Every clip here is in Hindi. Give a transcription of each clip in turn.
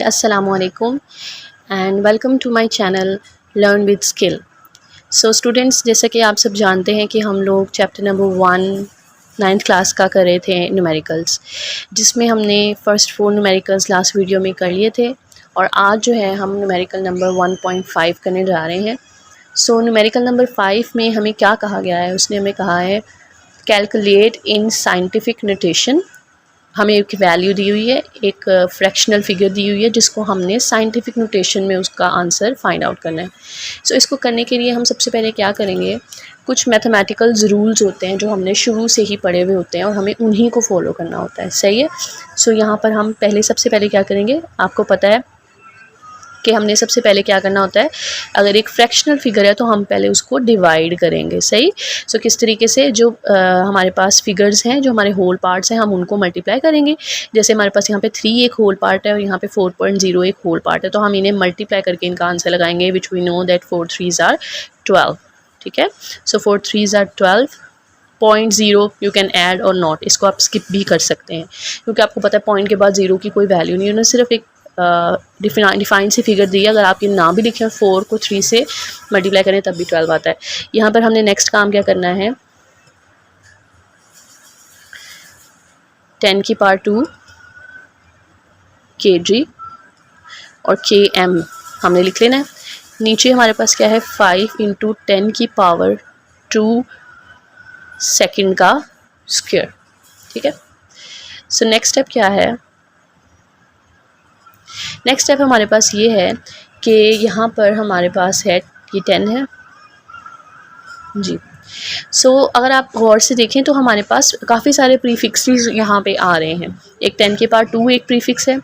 Assalamualaikum and welcome to my channel Learn with Skill। So students, जैसा कि आप सब जानते हैं कि हम लोग चैप्टर नंबर 1 9th क्लास का कर रहे थे न्यूमेरिकल्स, जिसमें हमने फ़र्स्ट 4 न्यूमेरिकल्स लास्ट वीडियो में कर लिए थे और आज जो है हम न्यूमेरिकल नंबर 1.5 करने जा रहे हैं। सो न्यूमेरिकल नंबर 5 में हमें क्या कहा गया है, उसने हमें कहा है कैलकुलेट इन साइंटिफिक नोटेशन। हमें एक वैल्यू दी हुई है, एक फ्रैक्शनल फिगर दी हुई है जिसको हमने साइंटिफिक नोटेशन में उसका आंसर फाइंड आउट करना है। सो इसको करने के लिए हम सबसे पहले क्या करेंगे, कुछ मैथमेटिकल रूल्स होते हैं जो हमने शुरू से ही पढ़े हुए होते हैं और हमें उन्हीं को फॉलो करना होता है। सही है। सो यहाँ पर हम सबसे पहले क्या करेंगे, आपको पता है कि हमने सबसे पहले क्या करना होता है, अगर एक फ्रैक्शनल फिगर है तो हम पहले उसको डिवाइड करेंगे। सही। सो किस तरीके से, जो हमारे पास फिगर्स हैं, जो हमारे होल पार्ट्स हैं, हम उनको मल्टीप्लाई करेंगे। जैसे हमारे पास यहाँ पे 3 एक होल पार्ट है और यहाँ पे 4.0 एक होल पार्ट है, तो हम इन्हें मल्टीप्लाई करके इनका आंसर लगाएंगे, which we know that 4 3s are 12। ठीक है। So 4 3s are 12.0 you can add और नॉट, इसको आप स्किप भी कर सकते हैं क्योंकि आपको पता है पॉइंट के बाद 0 की कोई वैल्यू नहीं है, उन्होंने सिर्फ एक डिफाइन सी फिगर दी है। अगर आप ये ना भी लिखें 4 को 3 से मल्टीप्लाई करें तब भी 12 आता है। यहाँ पर हमने नेक्स्ट काम क्या करना है, 10 की पावर 2 kg और km हमने लिख लेना है। नीचे हमारे पास क्या है, 5 × 10 की पावर 2 सेकंड का स्क्वायर। ठीक है। सो नेक्स्ट स्टेप क्या है, नेक्स्ट स्टेप हमारे पास ये है कि यहाँ पर हमारे पास है ये 10 है जी। सो अगर आप गौर से देखें तो हमारे पास काफ़ी सारे प्रीफिक्सेस यहाँ पे आ रहे हैं। एक 10 के पावर 2 एक प्रीफिक्स है,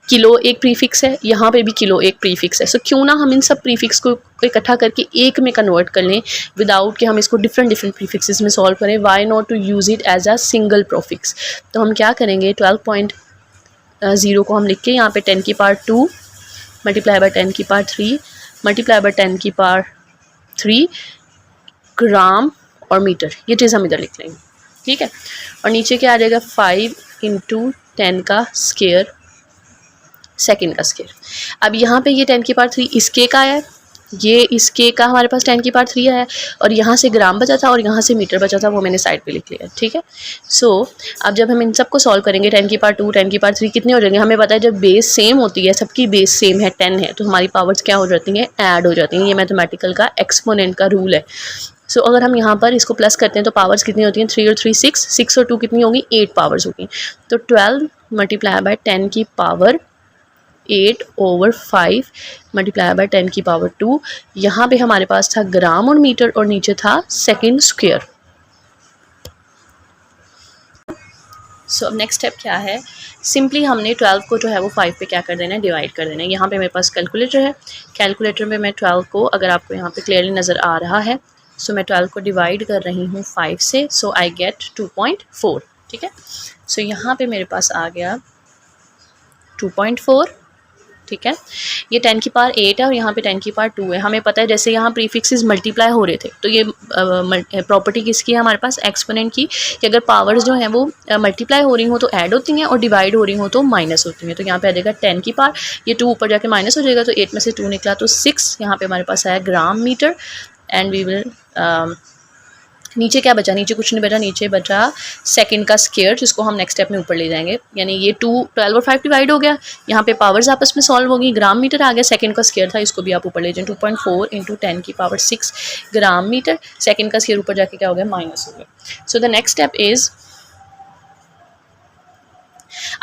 किलो एक प्रीफिक्स है, यहाँ पे भी किलो एक प्रीफिक्स है। सो क्यों ना हम इन सब प्रीफिक्स को इकट्ठा करके एक में कन्वर्ट कर लें विदाउट कि हम इसको डिफरेंट प्रीफिक्सेस में सॉल्व करें। Why not to use it as a single prefix. तो हम क्या करेंगे, 12.0 को हम लिख के यहाँ पे 10 की पावर 2 मल्टीप्लाई बाय 10 की पावर 3 मल्टीप्लाई बाय 10 की पावर 3 ग्राम और मीटर, ये चीज़ हम इधर लिख लेंगे। ठीक है। और नीचे क्या आ जाएगा, 5 × 10 का स्क्वायर सेकंड का स्क्वायर। अब यहाँ पे ये 10 की पावर 3 इसके का है, ये इसके का हमारे पास 10 की पावर 3 है और यहाँ से ग्राम बचा था और यहाँ से मीटर बचा था, वो मैंने साइड पे लिख लिया। ठीक है। सो अब जब हम इन सबको सॉल्व करेंगे, 10 की पावर 2 10 की पावर 3 कितने हो जाएंगे, हमें पता है जब बेस सेम होती है, सबकी बेस सेम है 10 है, तो हमारी पावर्स क्या हो जाती हैं, ऐड हो जाती हैं। ये मैथमेटिकल का एक्सपोनेंट का रूल है। सो अगर हम यहाँ पर इसको प्लस करते हैं तो पावर्स कितनी होती हैं, 3 और 3 6, 6 और 2 कितनी होगी, 8 पावर्स होगी। तो 12 मल्टीप्लाई बाय 10 की पावर 8/5 मल्टीप्लाई बाय 10 की पावर 2। यहाँ पे हमारे पास था ग्राम और मीटर और नीचे था सेकंड स्क्वायर। सो अब नेक्स्ट स्टेप क्या है, सिंपली हमने 12 को जो है वो 5 पे क्या कर देना है, डिवाइड कर देना है। यहाँ पे मेरे पास कैलकुलेटर है, कैलकुलेटर में मैं 12 को, अगर आपको यहाँ पे क्लियरली नज़र आ रहा है, सो मैं 12 को डिवाइड कर रही हूँ 5 से। सो आई गेट 2.4। ठीक है। सो यहाँ पे मेरे पास आ गया 2.4। ठीक है। ये 10 की पावर 8 है और यहाँ पे 10 की पावर 2 है। हमें पता है जैसे यहाँ प्रीफिक्सेस मल्टीप्लाई हो रहे थे, तो ये प्रॉपर्टी किसकी है हमारे पास, एक्सपोनेंट की, कि अगर पावर्स जो हैं वो मल्टीप्लाई हो रही हो तो ऐड होती हैं और डिवाइड हो रही हो तो माइनस होती हैं। तो यहाँ पे आ जाएगा 10 की पावर, ये 2 ऊपर जाके माइनस हो जाएगा, तो 8 में से 2 निकला तो 6। यहाँ पे हमारे पास आया gram metre and we will नीचे क्या बचा, नीचे कुछ नहीं बचा, नीचे बचा सेकंड का स्क्वायर, जिसको हम नेक्स्ट स्टेप में ऊपर ले जाएंगे। यानी ये 12 और 5 डिवाइड हो गया, यहाँ पे पावर्स आपस में सॉल्व होगी, ग्राम मीटर आ गया, सेकंड का स्क्वायर था, इसको भी आप ऊपर ले जाएं। 2.4 × 10 की पावर 6 ग्राम मीटर, सेकंड का स्क्वायर ऊपर जाके क्या हो गया, माइनस हो गया। So the next step is,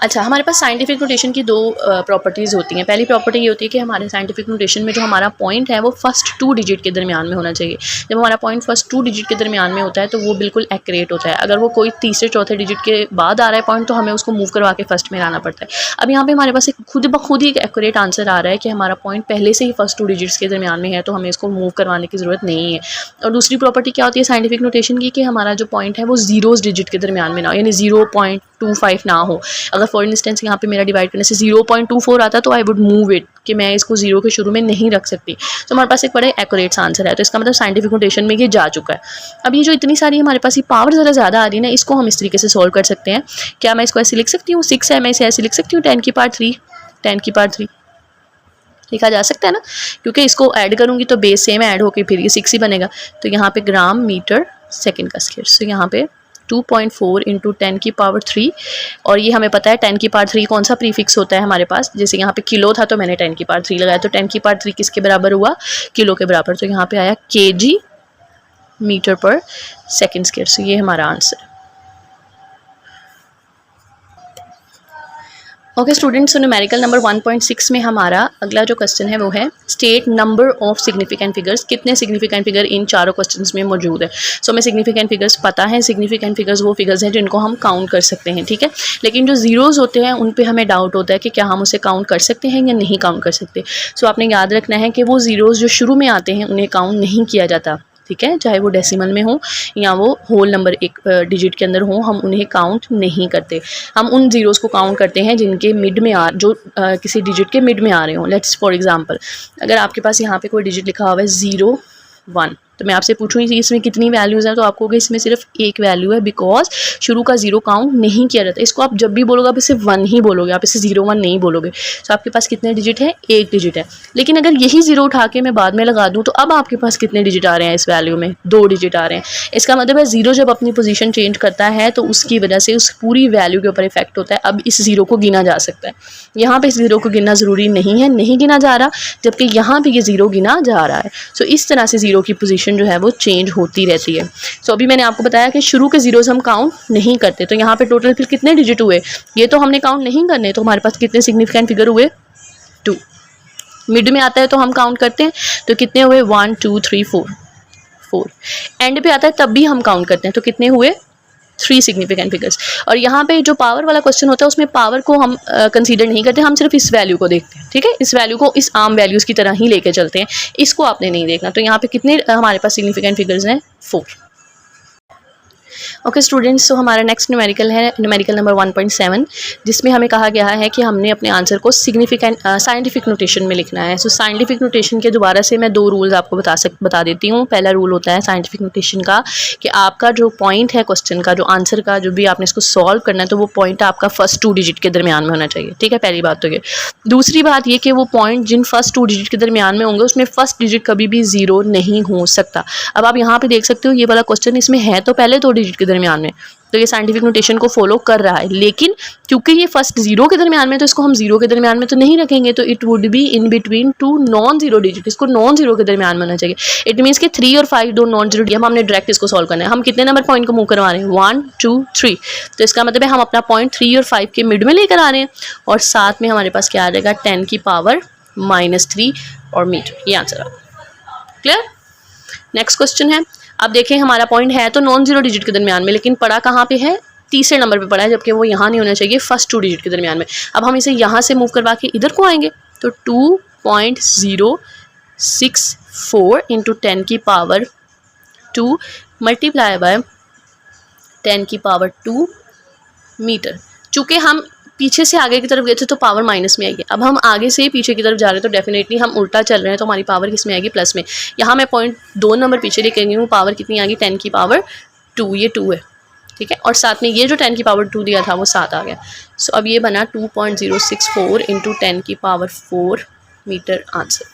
अच्छा हमारे पास साइंटिफिक नोटेशन की 2 प्रॉपर्टीज़ होती हैं। पहली प्रॉपर्टी ये होती है कि हमारे साइंटिफिक नोटेशन में जो हमारा पॉइंट है वो फर्स्ट 2 डिजिट के दरमियान में होना चाहिए। जब हमारा पॉइंट फर्स्ट 2 डिजिट के दरमियान में होता है तो वो बिल्कुल एक्यूरेट होता है। अगर वो कोई तीसरे चौथे डिजिट के बाद आ रहा है पॉइंट, तो हमें उसको मूव करवा के फर्स्ट में लाना पड़ता है। अब यहाँ पर हमारे पास एक खुद ब खुद ही एक एक्यूरेट आंसर आ रहा है कि हमारा पॉइंट पहले से ही फर्स्ट 2 डिजिट्स के दरमियान में है, तो हमें इसको मूव करवाने की ज़रूरत नहीं है। और दूसरी प्रॉपर्टी क्या होती है साइंटिफिक नोटेशन की, कि हमारा जो पॉइंट है वो जीरोस डिजिट के दरमियान में ना हो, यानी 0.25 ना हो। अगर फॉर इंस्टेंस यहाँ पे मेरा डिवाइड करने से 0.24 आता तो आई वुड मूव इट, कि मैं इसको 0 के शुरू में नहीं रख सकती। तो हमारे पास एक बड़े एक्यूरेट आंसर है, तो इसका मतलब साइंटिफिक नोटेशन में ये जा चुका है। अब ये जो इतनी सारी हमारे पास ये पावर ज़रा ज़्यादा आ रही है ना, इसको हम इस तरीके से सॉल्व कर सकते हैं। क्या मैं इसको ऐसे लिख सकती हूँ, 6 है, मैं इसे ऐसे लिख सकती हूँ 10 की पावर 3, 10 की पावर 3 लिखा जा सकता है ना, क्योंकि इसको ऐड करूँगी तो बेस सेम ऐड होके फिर ये 6 ही बनेगा। तो यहाँ पे ग्राम मीटर सेकेंड का स्क्वायर, सो यहाँ पे 2.4 इंटू 10 की पावर 3, और ये हमें पता है 10 की पावर 3 कौन सा प्रीफिक्स होता है हमारे पास, जैसे यहाँ पे किलो था तो मैंने 10 की पावर 3 लगाया, तो 10 की पावर 3 किसके बराबर हुआ, किलो के बराबर, तो यहाँ पे आया केजी मीटर पर सेकेंड स्क्वायर। सो ये हमारा आंसर है। Okay students, so numerical number 1.6 में हमारा अगला जो क्वेश्चन है वो है state number of significant figures. कितने सिग्निफिकेंट फिगर इन चारों क्वेश्चंस में मौजूद है। सो हमें सिग्निफिकेंट फिगर्स पता है, सिग्निफिकेंट फिगर्स वो फिगर्स हैं जिनको हम काउंट कर सकते हैं, ठीक है। लेकिन जो जीरोज़ होते हैं उन पे हमें डाउट होता है कि क्या हम उसे काउंट कर सकते हैं या नहीं काउंट कर सकते। सो आपने याद रखना है कि वो जीरोज़ जो शुरू में आते हैं उन्हें काउंट नहीं किया जाता, ठीक है, चाहे वो डेसिमल में हो या वो होल नंबर एक डिजिट के अंदर हो, हम उन्हें काउंट नहीं करते। हम उन जीरोज़ को काउंट करते हैं जिनके मिड में किसी डिजिट के मिड में आ रहे हों। लेट्स फॉर एग्जांपल, अगर आपके पास यहाँ पे कोई डिजिट लिखा हुआ है 0 1, तो मैं आपसे पूछूंगी इसमें कितनी वैल्यूज़ हैं, तो आपको इसमें सिर्फ एक वैल्यू है, बिकॉज शुरू का 0 काउंट नहीं किया जाता। इसको आप जब भी बोलोगे आप इसे 1 ही बोलोगे, आप इसे 0 1 नहीं बोलोगे। तो आपके पास कितने डिजिट है, एक डिजिट है। लेकिन अगर यही 0 उठा के मैं बाद में लगा दूँ तो अब आपके पास कितने डिजिट आ रहे हैं, इस वैल्यू में 2 डिजिट आ रहे हैं। इसका मतलब है 0 जब अपनी पोजीशन चेंज करता है तो उसकी वजह से उस पूरी वैल्यू के ऊपर इफेक्ट होता है। अब इस 0 को गिना जा सकता है, यहाँ पे इस 0 को गिनना ज़रूरी नहीं है, नहीं गिना जा रहा, जबकि यहाँ पे ये 0 गिना जा रहा है। सो इस तरह से 0 की पोजीशन जो है वो चेंज होती रहती है। सो अभी मैंने आपको बताया कि शुरू के जीरोस हम काउंट नहीं करते, तो यहाँ पे टोटल फिर कितने डिजिट हुए ये तो हमने काउंट नहीं करने, तो हमारे पास कितने सिग्निफिकेंट फिगर हुए 2। मिड में आता है तो हम काउंट करते हैं, तो कितने हुए 1 2 3 4। एंड पे आता है तब भी हम काउंट करते हैं, तो कितने हुए 3 सिग्निफिकेंट फिगर्स। और यहाँ पे जो पावर वाला क्वेश्चन होता है उसमें पावर को हम कंसीडर नहीं करते, हम सिर्फ इस वैल्यू को देखते हैं, ठीक है। इस वैल्यू को इस आम वैल्यूज़ की तरह ही लेके चलते हैं, इसको आपने नहीं देखना। तो यहाँ पे कितने हमारे पास सिग्निफिकेंट फिगर्स हैं, 4। ओके स्टूडेंट्स, तो हमारा नेक्स्ट न्यूमेरिकल है न्यूमेरिकल नंबर 1.7, जिसमें हमें कहा गया है कि हमने अपने आंसर को सिग्निफिकेंट साइंटिफिक नोटेशन में लिखना है। सो साइंटिफिक नोटेशन के दोबारा से मैं 2 रूल्स आपको बता देती हूँ। पहला रूल होता है साइंटिफिक नोटेशन का कि आपका जो पॉइंट है क्वेश्चन का, जो आंसर का, जो भी आपने इसको सॉल्व करना है, तो वो पॉइंट आपका फर्स्ट 2 डिजिट के दरमियान में होना चाहिए, ठीक है। पहली बात तो ये। दूसरी बात ये कि वो पॉइंट जिन फर्स्ट 2 डिजिट के दरमियान में होंगे उसमें फर्स्ट डिजिट कभी भी 0 नहीं हो सकता। अब आप यहाँ पे देख सकते हो ये वाला क्वेश्चन इसमें है तो पहले 2 डिजिट के दरमियान में, तो ये साइंटिफिक नोटेशन को फॉलो कर रहा है, लेकिन क्योंकि ये फर्स्ट 0 के दरमियान में, तो इसको हम 0 के दरमियान में तो नहीं रखेंगे, तो it would be in between 2 non zero digit. इसको नॉन जीरो के दरमियान में होना चाहिए। इट मीन्स कि 3 और 5 दो नॉन जीरो डिजिट, हमने डायरेक्ट इसको सॉल्व करना है। हम कितने नंबर पॉइंट को मूव करवा रहे हैं, 1 2 3, तो इसका मतलब है हम अपना पॉइंट 3 और 5 के मिड में लेकर आ रहे हैं, और साथ में हमारे पास क्या आ जाएगा 10 की पावर -3 और मीटर। ये आंसर है। क्लियर। नेक्स्ट क्वेश्चन है, अब देखें हमारा पॉइंट है तो नॉन जीरो डिजिट के दरमियान में, लेकिन पड़ा कहाँ पे है, तीसरे नंबर पे पड़ा है, जबकि वो यहाँ नहीं होना चाहिए, फर्स्ट 2 डिजिट के दरमियान में। अब हम इसे यहाँ से मूव करवा के इधर को आएंगे, तो 2.064 इंटू 10 की पावर 2 मल्टीप्लाई बाय 10 की पावर 2 मीटर। चूँकि हम पीछे से आगे की तरफ गए थे तो पावर माइनस में आएगी, अब हम आगे से पीछे की तरफ जा रहे हैं तो डेफिनेटली हम उल्टा चल रहे हैं, तो हमारी पावर किस में आएगी, प्लस में। यहाँ मैं पॉइंट 2 नंबर पीछे लेके गई हूँ, पावर कितनी आ गई 10 की पावर 2, ये 2 है, ठीक है। और साथ में ये जो 10 की पावर 2 दिया था वो 7 आ गया। सो अब ये बना 2.064 इंटू 10 की पावर 4 मीटर आंसर।